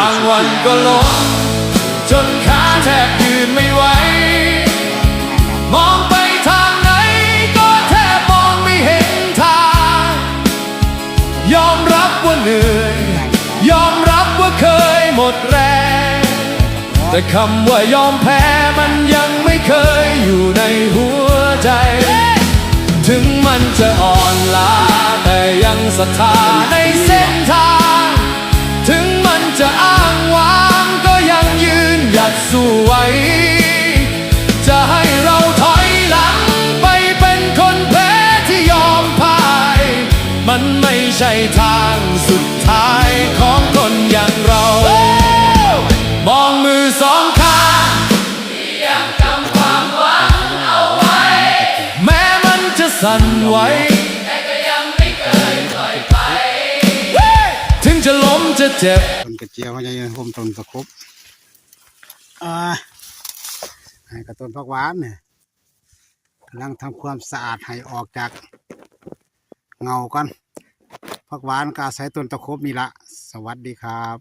างวันก็ล้มจนขาแทบยืนไม่ไหวมองไปทางไหนก็แทบมองไม่เห็นทางยอมรับว่าเหนื่อยยอมรับว่าเคยหมดแรงแต่คำว่ายอมแพ้มันยังไม่เคยอยู่ในหัวใจถึงมันจะอ่อนล้าแต่ยังศรัทธาในเส้นทางถึงมันจะอ้างว้างก็ยังยืนหยัดสู้ไว้จะให้เราถอยหลังไปเป็นคนแพ้ที่ยอมพ่ายมันไม่ใช่ทางสุดท้ายของคนอย่างเรามองมือสองข้างที่ยังกำความหวังเอาไว้แม้มันจะสั่นไหวแต่ก็ยังไม่เคยปล่อยไปถึงจะล้มจะเจ็บต้นกระเจียวเขาจะยืนห่มต้นตะครบให้กระต้นผักหวานเนี่ยกำลังทำความสะอาดให้ออกจากเงากันผักหวานก็อาศัยต้นตะครบนี่ละสวัสดีครับ